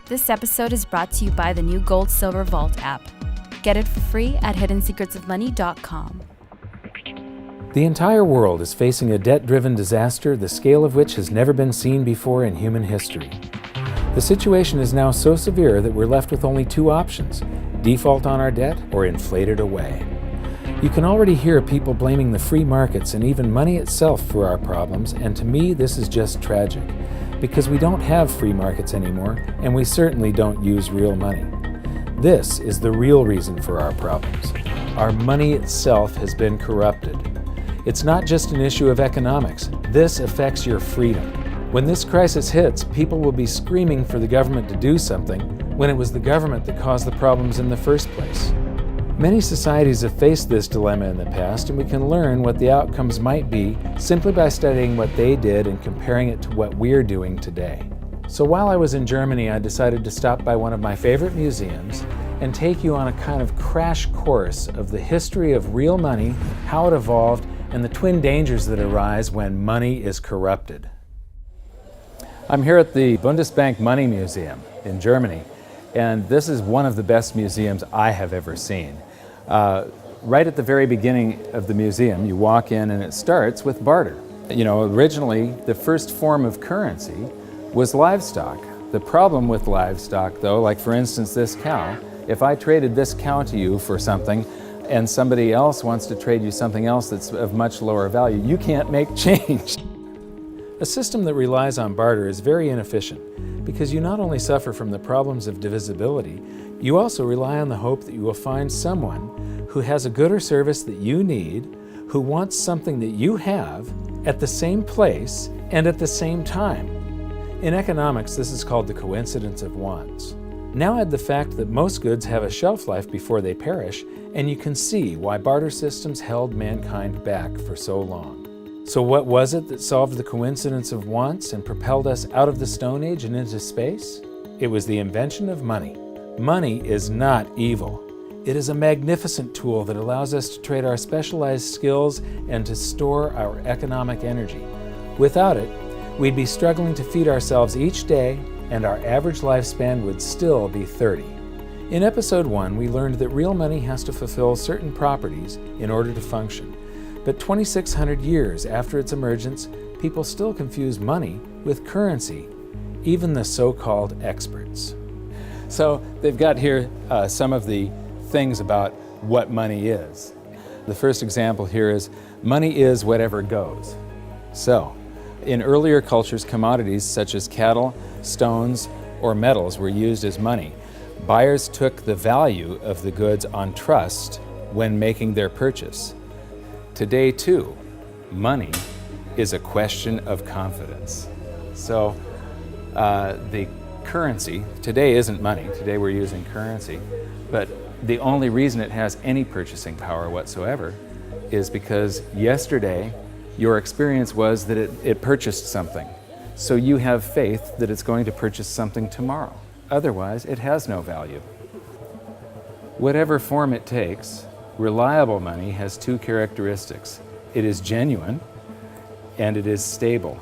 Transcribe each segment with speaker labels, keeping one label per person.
Speaker 1: This episode is brought to you by the new Gold Silver Vault app. Get it for free at hiddensecretsofmoney.com.
Speaker 2: The entire world is facing a debt-driven disaster, the scale of which has never been seen before in human history. The situation is now so severe that we're left with only two options: default on our debt or inflate it away. You can already hear people blaming the free markets and even money itself for our problems, and to me this is just tragic, because we don't have free markets anymore, and we certainly don't use real money. This is the real reason for our problems. Our money itself has been corrupted. It's not just an issue of economics. This affects your freedom. When this crisis hits, people will be screaming for the government to do something when it was the government that caused the problems in the first place. Many societies have faced this dilemma in the past, and we can learn what the outcomes might be simply by studying what they did and comparing it to what we're doing today. So while I was in Germany, I decided to stop by one of my favorite museums and take you on a kind of crash course of the history of real money, how it evolved, and the twin dangers that arise when money is corrupted. I'm here at the Bundesbank Money Museum in Germany, and this is one of the best museums I have ever seen. Right at the very beginning of the museum, you walk in and it starts with barter. Originally, the first form of currency was livestock. The problem with livestock, though, like for instance this cow, if I traded this cow to you for something and somebody else wants to trade you something else that's of much lower value, you can't make change. A system that relies on barter is very inefficient because you not only suffer from the problems of divisibility, you also rely on the hope that you will find someone who has a good or service that you need, who wants something that you have at the same place and at the same time. In economics, this is called the coincidence of wants. Now add the fact that most goods have a shelf life before they perish, and you can see why barter systems held mankind back for so long. So what was it that solved the coincidence of wants and propelled us out of the Stone Age and into space? It was the invention of money. Money is not evil. It is a magnificent tool that allows us to trade our specialized skills and to store our economic energy. Without it, we'd be struggling to feed ourselves each day, and our average lifespan would still be 30. In episode 1, we learned that real money has to fulfill certain properties in order to function. But 2,600 years after its emergence, people still confuse money with currency, even the so-called experts. So they've got here some of the things about what money is. The first example here is money is whatever goes. So in earlier cultures, commodities such as cattle, stones, or metals were used as money. Buyers took the value of the goods on trust when making their purchase. Today, too, money is a question of confidence. So the currency, today isn't money, today we're using currency, but the only reason it has any purchasing power whatsoever is because yesterday your experience was that it purchased something. So you have faith that it's going to purchase something tomorrow. Otherwise, it has no value. Whatever form it takes, reliable money has two characteristics. It is genuine and it is stable.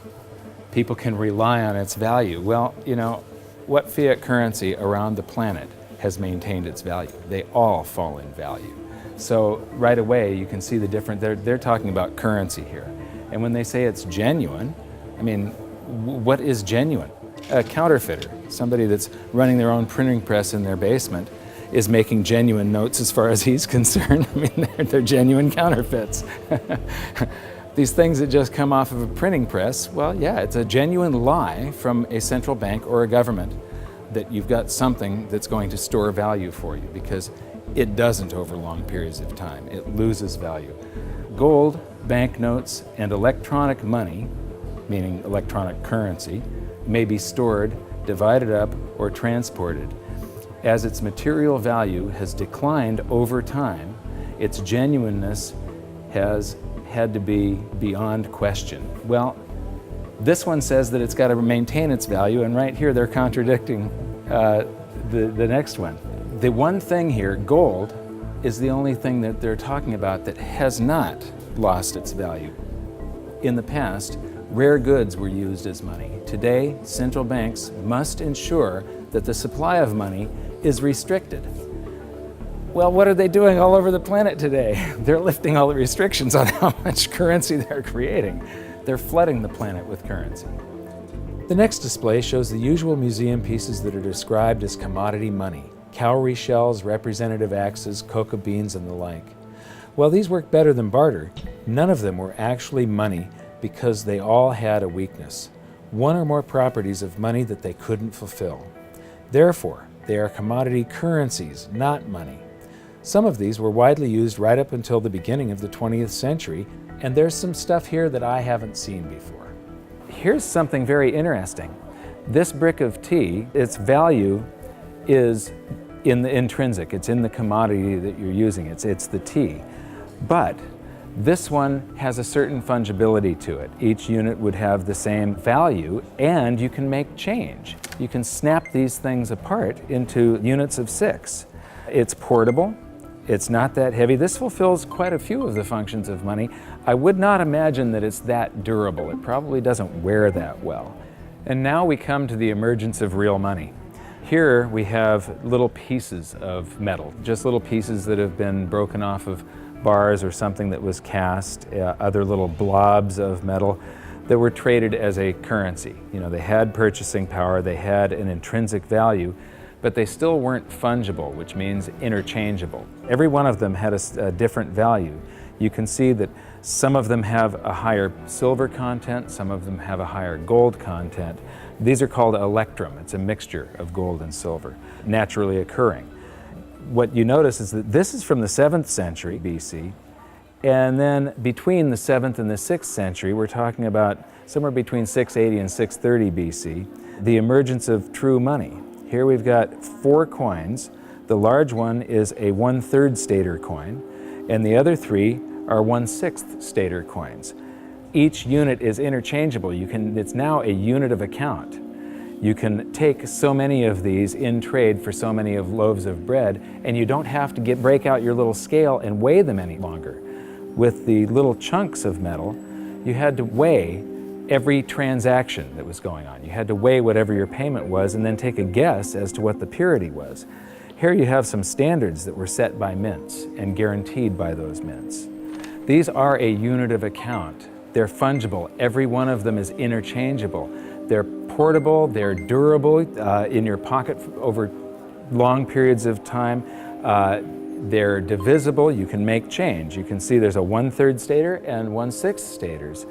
Speaker 2: People can rely on its value. Well, what fiat currency around the planet has maintained its value? They all fall in value. So right away you can see the difference. They're talking about currency here. And when they say it's genuine, what is genuine? A counterfeiter, somebody that's running their own printing press in their basement, is making genuine notes as far as he's concerned. They're genuine counterfeits. These things that just come off of a printing press, well, yeah, it's a genuine lie from a central bank or a government that you've got something that's going to store value for you, because it doesn't over long periods of time. It loses value. Gold, banknotes, and electronic money, meaning electronic currency, may be stored, divided up, or transported. As its material value has declined over time, its genuineness has had to be beyond question. Well, this one says that it's got to maintain its value, and right here they're contradicting the next one. The one thing here, gold, is the only thing that they're talking about that has not lost its value. In the past, rare goods were used as money. Today, central banks must ensure that the supply of money is restricted. Well, what are they doing all over the planet today? They're lifting all the restrictions on how much currency they're creating. They're flooding the planet with currency. The next display shows the usual museum pieces that are described as commodity money: cowrie shells, representative axes, cocoa beans, and the like. While these work better than barter, none of them were actually money because they all had a weakness: one or more properties of money that they couldn't fulfill. Therefore, they are commodity currencies, not money. Some of these were widely used right up until the beginning of the 20th century, and there's some stuff here that I haven't seen before. Here's something very interesting. This brick of tea, its value is in the intrinsic, it's in the commodity that you're using, it's the tea. But this one has a certain fungibility to it. Each unit would have the same value, and you can make change. You can snap these things apart into units of 6. It's portable. It's not that heavy. This fulfills quite a few of the functions of money. I would not imagine that it's that durable. It probably doesn't wear that well. And now we come to the emergence of real money. Here we have little pieces of metal, just little pieces that have been broken off of bars or something that was cast, other little blobs of metal that were traded as a currency. You know, they had purchasing power, they had an intrinsic value, but they still weren't fungible, which means interchangeable. Every one of them had a different value. You can see that some of them have a higher silver content, some of them have a higher gold content. These are called electrum. It's a mixture of gold and silver, naturally occurring. What you notice is that this is from the 7th century BC, and then between the 7th and the 6th century, we're talking about somewhere between 680 and 630 BC, the emergence of true money. Here we've got 4 coins. The large one is a 1/3 stater coin, and the other 3 are 1/6 stater coins. Each unit is interchangeable. It's now a unit of account. You can take so many of these in trade for so many of loaves of bread, and you don't have to break out your little scale and weigh them any longer. With the little chunks of metal, you had to weigh every transaction that was going on. You had to weigh whatever your payment was and then take a guess as to what the purity was. Here you have some standards that were set by mints and guaranteed by those mints. These are a unit of account. They're fungible. Every one of them is interchangeable. They're portable, they're durable in your pocket over long periods of time. They're divisible. You can make change. You can see there's a 1/3 stater and 1/6 staters.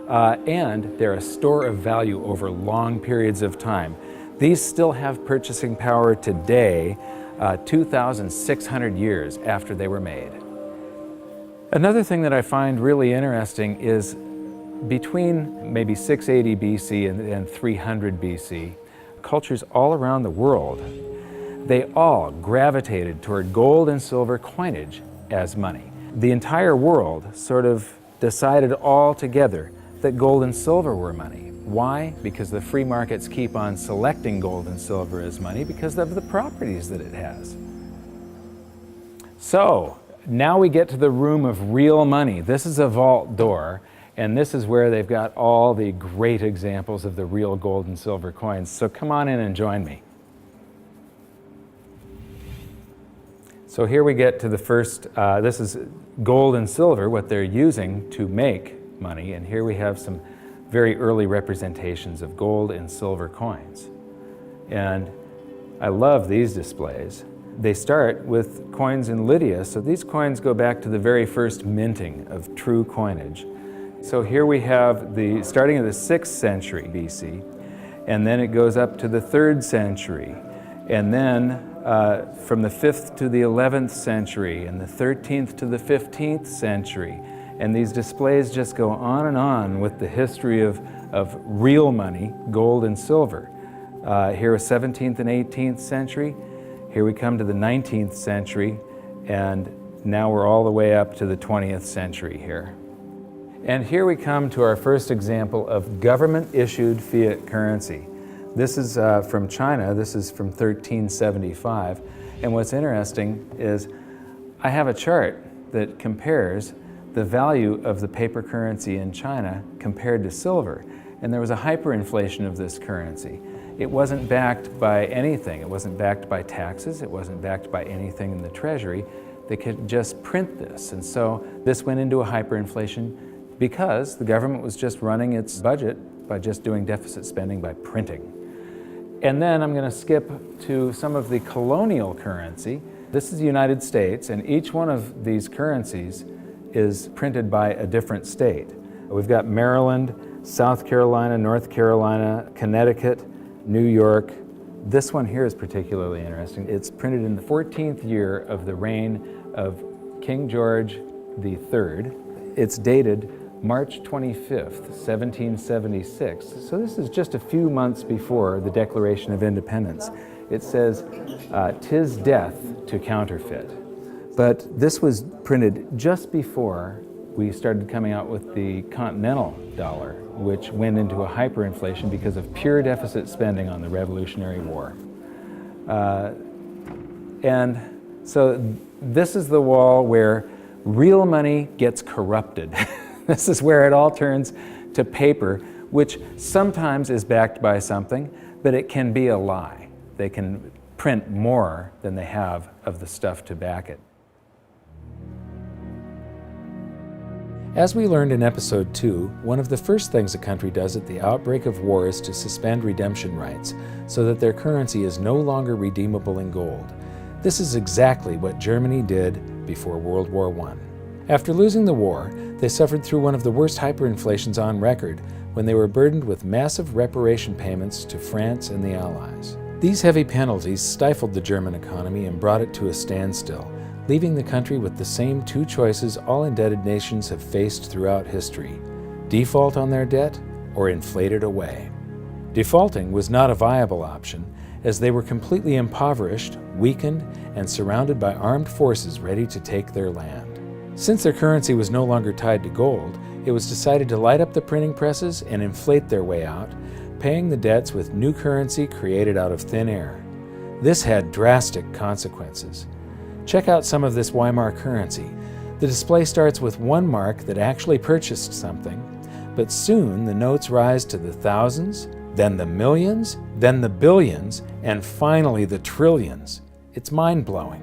Speaker 2: And they're a store of value over long periods of time. These still have purchasing power today, 2,600 years after they were made. Another thing that I find really interesting is between maybe 680 BC and 300 BC, cultures all around the world, they all gravitated toward gold and silver coinage as money. The entire world sort of decided all together that gold and silver were money. Why? Because the free markets keep on selecting gold and silver as money because of the properties that it has. So, now we get to the room of real money. This is a vault door, and this is where they've got all the great examples of the real gold and silver coins. So come on in and join me. So here we get to the first, this is gold and silver, what they're using to make money, and here we have some very early representations of gold and silver coins. And I love these displays. They start with coins in Lydia, so these coins go back to the very first minting of true coinage. So here we have starting in the 6th century BC, and then it goes up to the 3rd century, and then from the 5th to the 11th century, and the 13th to the 15th century. And these displays just go on with the history of real money, gold and silver. Here is 17th and 18th century. Here we come to the 19th century, and now we're all the way up to the 20th century here. And here we come to our first example of government-issued fiat currency. This is from China. This is from 1375. And what's interesting is I have a chart that compares the value of the paper currency in China compared to silver. and there was a hyperinflation of this currency. It wasn't backed by anything. It wasn't backed by taxes. It wasn't backed by anything in the Treasury. They could just print this. And so this went into a hyperinflation because the government was just running its budget by just doing deficit spending by printing. And then I'm going to skip to some of the colonial currency. This is the United States, and each one of these currencies is printed by a different state. We've got Maryland, South Carolina, North Carolina, Connecticut, New York. This one here is particularly interesting. It's printed in the 14th year of the reign of King George III. It's dated March 25th, 1776. So this is just a few months before the Declaration of Independence. It says, "'Tis death to counterfeit." But this was printed just before we started coming out with the continental dollar, which went into a hyperinflation because of pure deficit spending on the Revolutionary War. And so this is the wall where real money gets corrupted. This is where it all turns to paper, which sometimes is backed by something, but it can be a lie. They can print more than they have of the stuff to back it.
Speaker 3: As we learned in Episode 2, one of the first things a country does at the outbreak of war is to suspend redemption rights so that their currency is no longer redeemable in gold. This is exactly what Germany did before World War I. After losing the war, they suffered through one of the worst hyperinflations on record when they were burdened with massive reparation payments to France and the Allies. These heavy penalties stifled the German economy and brought it to a standstill, leaving the country with the same two choices all indebted nations have faced throughout history: default on their debt or inflate it away. Defaulting was not a viable option, as they were completely impoverished, weakened, and surrounded by armed forces ready to take their land. Since their currency was no longer tied to gold, it was decided to light up the printing presses and inflate their way out, paying the debts with new currency created out of thin air. This had drastic consequences. Check out some of this Weimar currency. The display starts with one mark that actually purchased something, but soon the notes rise to the thousands, then the millions, then the billions, and finally the trillions. It's mind-blowing.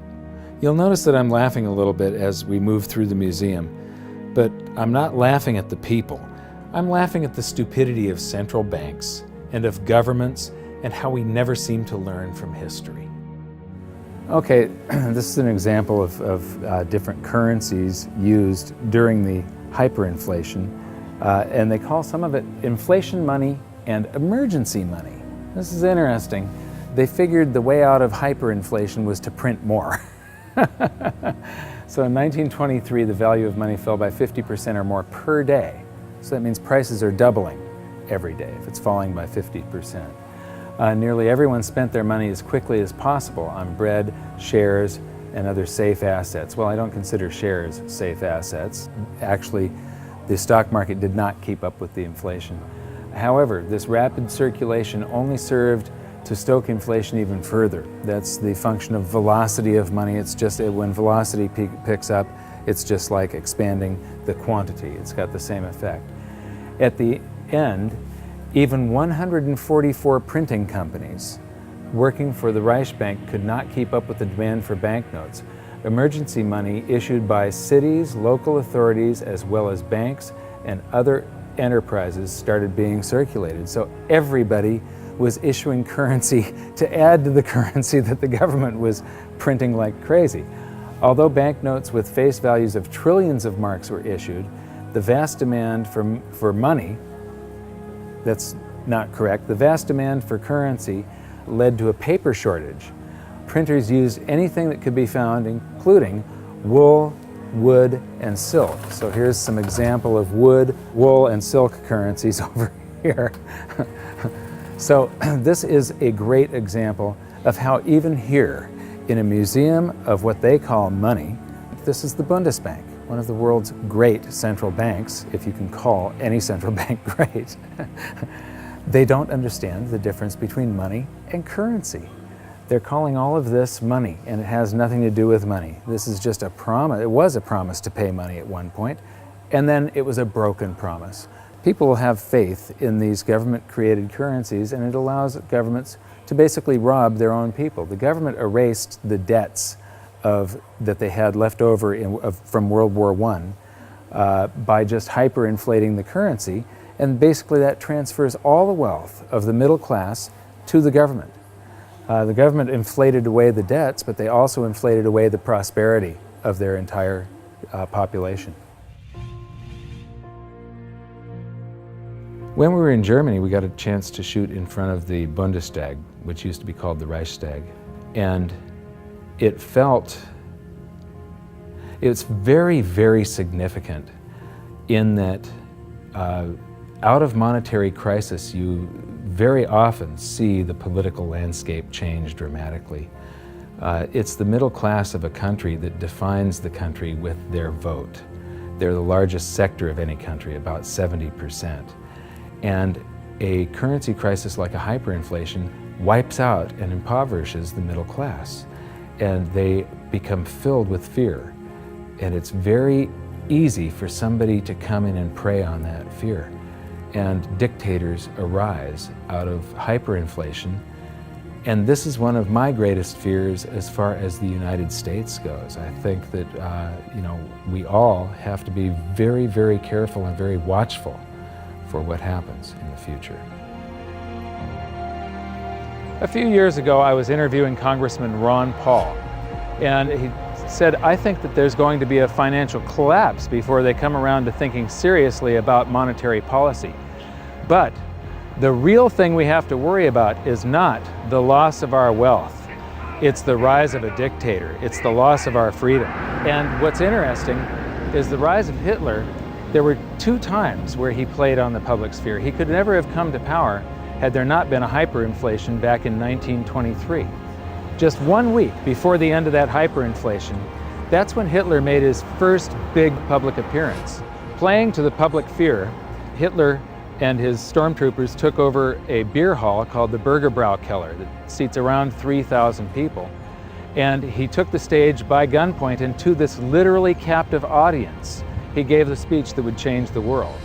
Speaker 3: You'll notice that I'm laughing a little bit as we move through the museum, but I'm not laughing at the people. I'm laughing at the stupidity of central banks and of governments and how we never seem to learn from history.
Speaker 2: Okay, this is an example of different currencies used during the hyperinflation, and they call some of it inflation money and emergency money. This is interesting. They figured the way out of hyperinflation was to print more. So in 1923, the value of money fell by 50% or more per day. So that means prices are doubling every day if it's falling by 50%. Nearly everyone spent their money as quickly as possible on bread, shares, and other safe assets. Well, I don't consider shares safe assets. Actually, the stock market did not keep up with the inflation. However, this rapid circulation only served to stoke inflation even further. That's the function of velocity of money. It's just when velocity picks up, it's just like expanding the quantity. It's got the same effect. At the end, even 144 printing companies working for the Reichsbank could not keep up with the demand for banknotes. Emergency money issued by cities, local authorities, as well as banks and other enterprises started being circulated. So everybody was issuing currency to add to the currency that the government was printing like crazy. Although banknotes with face values of trillions of marks were issued, the vast demand for money, that's not correct, the vast demand for currency led to a paper shortage. Printers used anything that could be found, including wool, wood, and silk. So here's some example of wood, wool, and silk currencies over here. So this is a great example of how even here, in a museum of what they call money, this is the Bundesbank, one of the world's great central banks, if you can call any central bank great. They don't understand the difference between money and currency. They're calling all of this money, and it has nothing to do with money. This is just a promise. It was a promise to pay money at one point, and then it was a broken promise. people will have faith in these government-created currencies, and it allows governments to basically rob their own people. The government erased the debts that they had left over from World War I by just hyperinflating the currency, and basically that transfers all the wealth of the middle class to the government. The government inflated away the debts, but they also inflated away the prosperity of their entire population. When we were in Germany, we got a chance to shoot in front of the Bundestag, which used to be called the Reichstag, and it's very, very significant in that out of monetary crisis, you very often see the political landscape change dramatically. It's the middle class of a country that defines the country with their vote. They're the largest sector of any country, about 70%. And a currency crisis like a hyperinflation wipes out and impoverishes the middle class. And they become filled with fear. And it's very easy for somebody to come in and prey on that fear. And dictators arise out of hyperinflation. And this is one of my greatest fears as far as the United States goes. I think that we all have to be very, very careful and very watchful for what happens in the future. A few years ago, I was interviewing Congressman Ron Paul, and he said, I think that there's going to be a financial collapse before they come around to thinking seriously about monetary policy. But the real thing we have to worry about is not the loss of our wealth. It's the rise of a dictator. It's the loss of our freedom. And what's interesting is the rise of Hitler. There were 2 times where he played on the public sphere. He could never have come to power had there not been a hyperinflation back in 1923. Just 1 week before the end of that hyperinflation, that's when Hitler made his first big public appearance. Playing to the public fear, Hitler and his stormtroopers took over a beer hall called the Bürgerbraukeller that seats around 3,000 people. And he took the stage by gunpoint, and to this literally captive audience, he gave the speech that would change the world.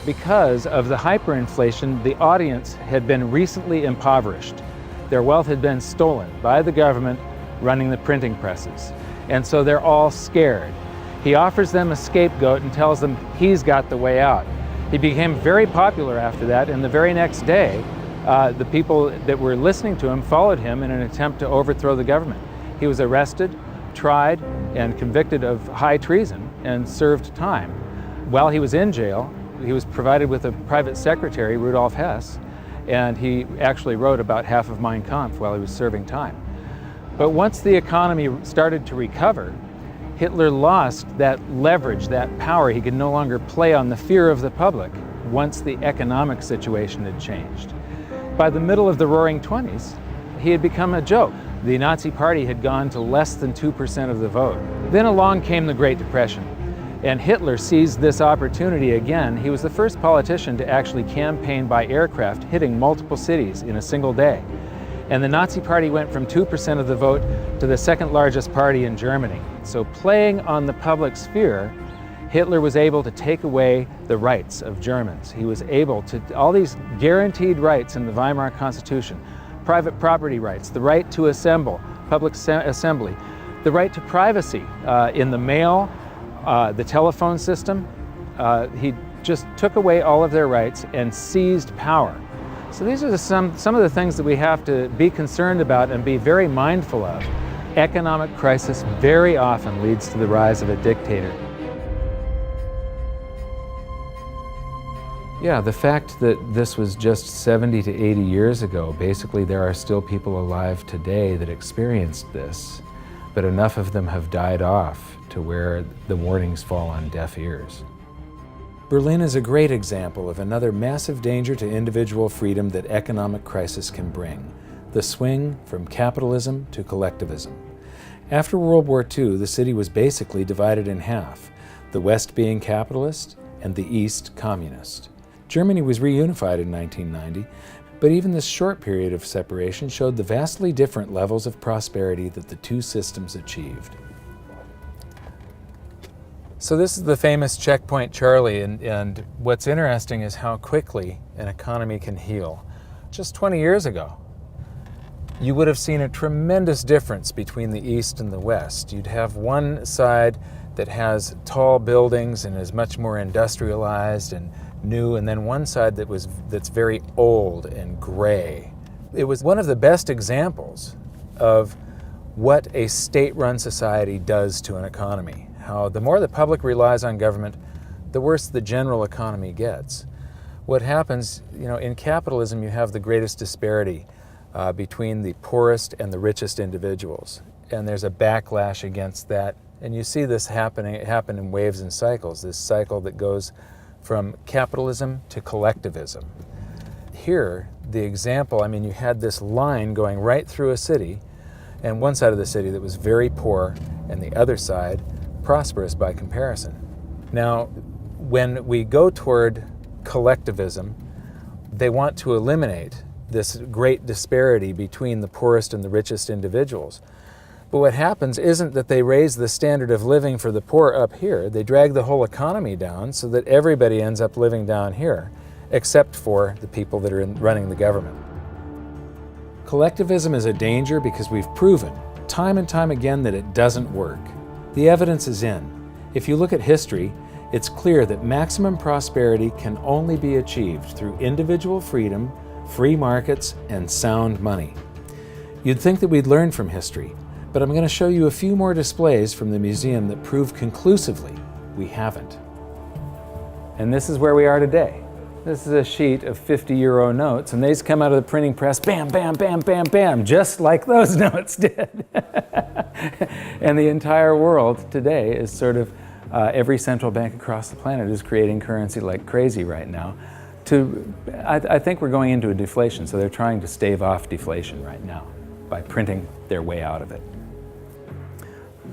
Speaker 2: Because of the hyperinflation, the audience had been recently impoverished. Their wealth had been stolen by the government running the printing presses. And so they're all scared. He offers them a scapegoat and tells them he's got the way out. He became very popular after that, and the very next day, the people that were listening to him followed him in an attempt to overthrow the government. He was arrested, tried, and convicted of high treason and served time. While he was in jail, he was provided with a private secretary, Rudolf Hess, and he actually wrote about half of Mein Kampf while he was serving time. But once the economy started to recover, Hitler lost that leverage, that power. He could no longer play on the fear of the public once the economic situation had changed. By the middle of the Roaring '20s, he had become a joke. The Nazi Party had gone to less than 2% of the vote. Then along came the Great Depression, and Hitler seized this opportunity again. He was the first politician to actually campaign by aircraft, hitting multiple cities in a single day. And the Nazi Party went from 2% of the vote to the second largest party in Germany. So playing on the public sphere, Hitler was able to take away the rights of Germans. He was able to, all these guaranteed rights in the Weimar Constitution, private property rights, the right to assemble, public assembly, the right to privacy in the mail, the telephone system. He just took away all of their rights and seized power. So these are some of the things that we have to be concerned about and be very mindful of. Economic crisis very often leads to the rise of a dictator. Yeah, the fact that this was just 70 to 80 years ago, basically there are still people alive today that experienced this, but enough of them have died off to where the warnings fall on deaf ears. Berlin is a great example of another massive danger to individual freedom that economic crisis can bring, the swing from capitalism to collectivism. After World War II, the city was basically divided in half, the West being capitalist and the East communist. Germany was reunified in 1990, but even this short period of separation showed the vastly different levels of prosperity that the two systems achieved. So this is the famous Checkpoint Charlie, and what's interesting is how quickly an economy can heal. Just 20 years ago, you would have seen a tremendous difference between the East and the West. You'd have one side that has tall buildings and is much more industrialized and new, and then one side that's very old and gray. It was one of the best examples of what a state-run society does to an economy. How the more the public relies on government, the worse the general economy gets. What happens, in capitalism, you have the greatest disparity between the poorest and the richest individuals. And there's a backlash against that. And you see this happen in waves and cycles, this cycle that goes from capitalism to collectivism. Here, the example, you had this line going right through a city, and one side of the city that was very poor, and the other side prosperous by comparison. Now, when we go toward collectivism, they want to eliminate this great disparity between the poorest and the richest individuals. But what happens isn't that they raise the standard of living for the poor up here. They drag the whole economy down so that everybody ends up living down here, except for the people that are running the government. Collectivism is a danger because we've proven time and time again that it doesn't work. The evidence is in. If you look at history, it's clear that maximum prosperity can only be achieved through individual freedom, free markets, and sound money. You'd think that we'd learn from history, but I'm going to show you a few more displays from the museum that prove conclusively we haven't. And this is where we are today. This is a sheet of 50-euro notes, and these come out of the printing press, bam, bam, bam, bam, bam, just like those notes did. And the entire world today is sort of, every central bank across the planet is creating currency like crazy right now. I think we're going into a deflation, so they're trying to stave off deflation right now by printing their way out of it.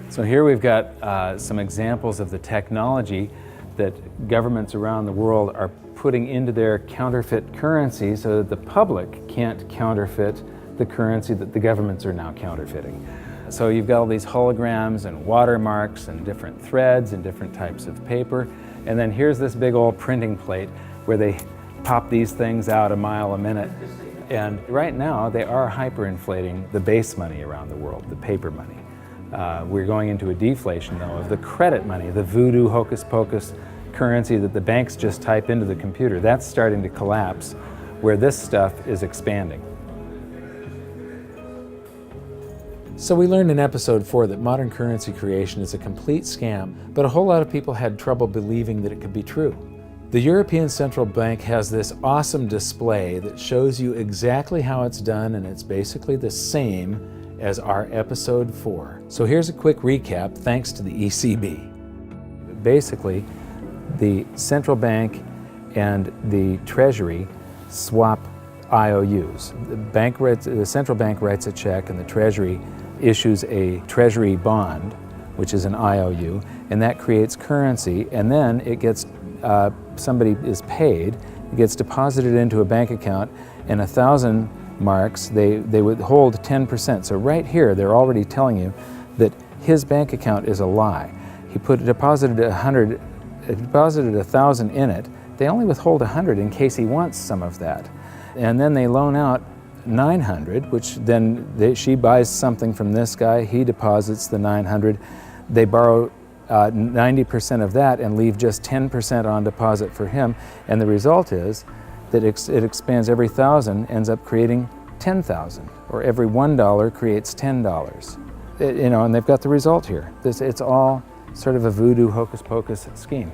Speaker 2: So here we've got some examples of the technology that governments around the world are putting into their counterfeit currency so that the public can't counterfeit the currency that the governments are now counterfeiting. So you've got all these holograms and watermarks and different threads and different types of paper. And then here's this big old printing plate where they pop these things out a mile a minute. And right now they are hyperinflating the base money around the world, the paper money. We're going into a deflation though of the credit money, the voodoo hocus pocus currency that the banks just type into the computer. That's starting to collapse, where this stuff is expanding. So we learned in episode 4 that modern currency creation is a complete scam, but a whole lot of people had trouble believing that it could be true. The European Central Bank has this awesome display that shows you exactly how it's done, and it's basically the same as our episode 4. So here's a quick recap thanks to the ECB. Basically, the central bank and the Treasury swap IOUs. The central bank writes a check and the Treasury issues a Treasury bond, which is an IOU, and that creates currency, and then it gets, somebody is paid, it gets deposited into a bank account, and 1,000 marks, they withhold 10%. So right here, they're already telling you that his bank account is a lie. He deposited 1,000 in it. They only withhold 100 in case he wants some of that. And then they loan out 900, which then she buys something from this guy, he deposits the 900. They borrow 90% of that and leave just 10% on deposit for him. And the result is that it expands. Every 1,000 ends up creating 10,000, or every $1 creates $10. And they've got the result here. It's all sort of a voodoo hocus pocus scheme.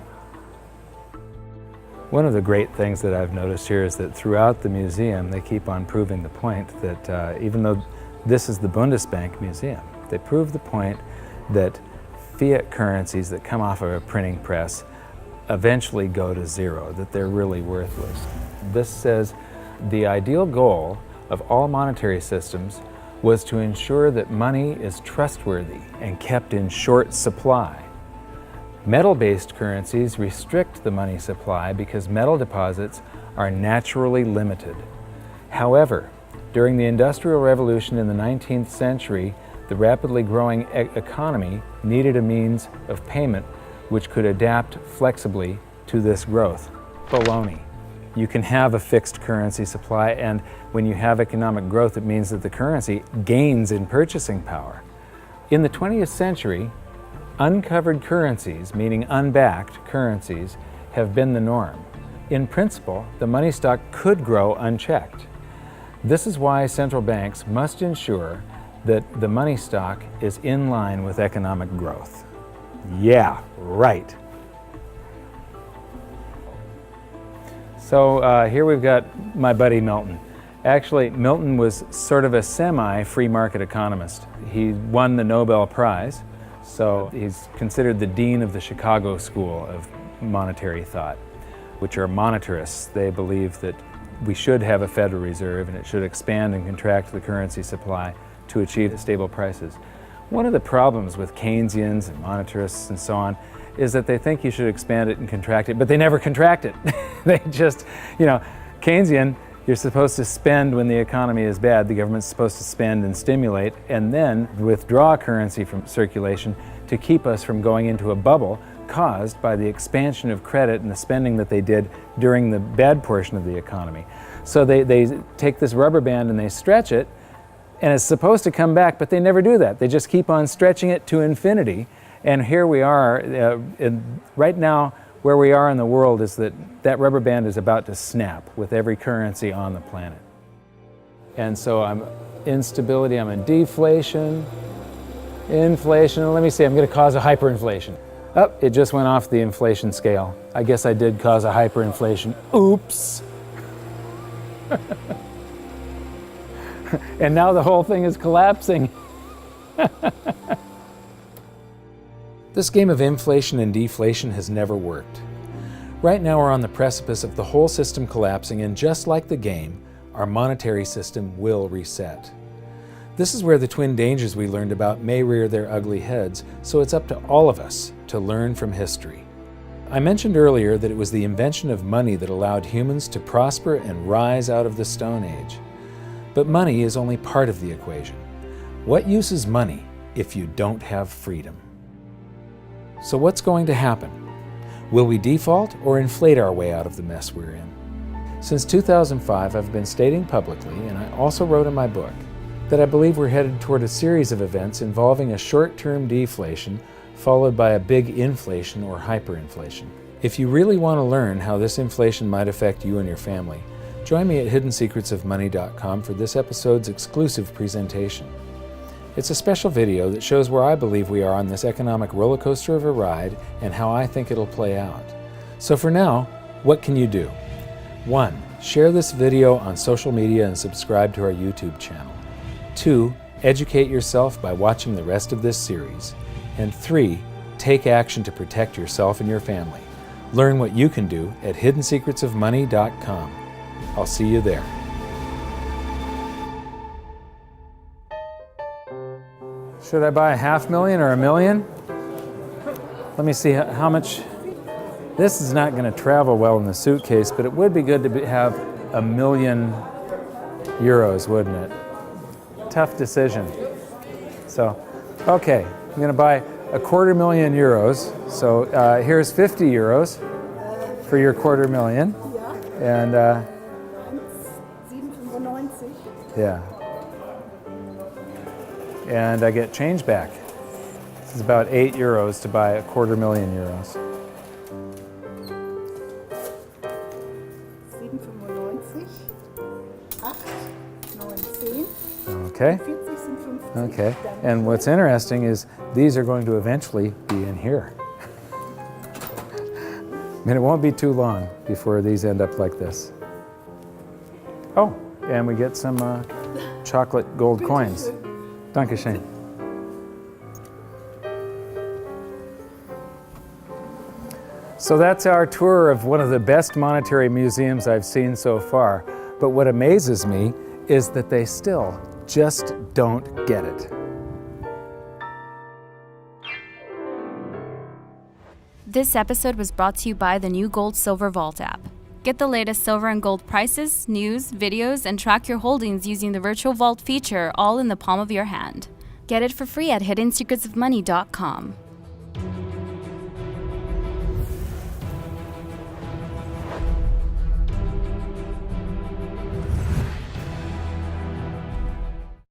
Speaker 2: One of the great things that I've noticed here is that throughout the museum they keep on proving the point that even though this is the Bundesbank Museum, they prove the point that fiat currencies that come off of a printing press eventually go to zero, that they're really worthless. This says the ideal goal of all monetary systems was to ensure that money is trustworthy and kept in short supply. Metal-based currencies restrict the money supply because metal deposits are naturally limited. However, during the Industrial Revolution in the 19th century, the rapidly growing economy needed a means of payment which could adapt flexibly to this growth. Baloney. You can have a fixed currency supply, and when you have economic growth, it means that the currency gains in purchasing power. In the 20th century, uncovered currencies, meaning unbacked currencies, have been the norm. In principle, the money stock could grow unchecked. This is why central banks must ensure that the money stock is in line with economic growth. Yeah, right. So here we've got my buddy Milton. Actually, Milton was sort of a semi-free market economist. He won the Nobel Prize, so he's considered the dean of the Chicago School of Monetary Thought, which are monetarists. They believe that we should have a Federal Reserve and it should expand and contract the currency supply to achieve stable prices. One of the problems with Keynesians and monetarists and so on is that they think you should expand it and contract it, but they never contract it. They just, Keynesian, you're supposed to spend when the economy is bad. The government's supposed to spend and stimulate and then withdraw currency from circulation to keep us from going into a bubble caused by the expansion of credit and the spending that they did during the bad portion of the economy. So they take this rubber band and they stretch it, and it's supposed to come back, but they never do that. They just keep on stretching it to infinity. And here we are, right now, where we are in the world is that rubber band is about to snap with every currency on the planet. And so I'm instability, I'm in deflation, inflation. Let me see, I'm going to cause a hyperinflation. Oh, it just went off the inflation scale. I guess I did cause a hyperinflation. Oops. And now the whole thing is collapsing.
Speaker 3: This game of inflation and deflation has never worked. Right now we're on the precipice of the whole system collapsing, and just like the game, our monetary system will reset. This is where the twin dangers we learned about may rear their ugly heads, so it's up to all of us to learn from history. I mentioned earlier that it was the invention of money that allowed humans to prosper and rise out of the Stone Age. But money is only part of the equation. What use is money if you don't have freedom? So what's going to happen? Will we default or inflate our way out of the mess we're in? Since 2005, I've been stating publicly, and I also wrote in my book, that I believe we're headed toward a series of events involving a short-term deflation followed by a big inflation or hyperinflation. If you really want to learn how this inflation might affect you and your family, join me at hiddensecretsofmoney.com for this episode's exclusive presentation. It's a special video that shows where I believe we are on this economic roller coaster of a ride and how I think it'll play out. So for now, what can you do? 1. Share this video on social media and subscribe to our YouTube channel. 2. Educate yourself by watching the rest of this series. And 3. Take action to protect yourself and your family. Learn what you can do at hiddensecretsofmoney.com. I'll see you there.
Speaker 2: Should I buy $500,000 or $1 million? Let me see how much. This is not going to travel well in the suitcase, but it would be good to have €1 million, wouldn't it? Tough decision. So, okay, I'm going to buy €250,000. So here's €50 for your $250,000. And
Speaker 4: 7,95.
Speaker 2: yeah. And I get change back. This is about €8 to buy €250,000.
Speaker 4: 7,95, 8, 9, 10.
Speaker 2: Okay.
Speaker 4: 40 sind 50.
Speaker 2: Okay. And what's interesting is these are going to eventually be in here. I mean, it won't be too long before these end up like this. Oh, and we get some chocolate gold coins. Dankeschön. So that's our tour of one of the best monetary museums I've seen so far. But what amazes me is that they still just don't get it.
Speaker 1: This episode was brought to you by the new Gold Silver Vault app. Get the latest silver and gold prices, news, videos, and track your holdings using the virtual vault feature all in the palm of your hand. Get it for free at hiddensecretsofmoney.com.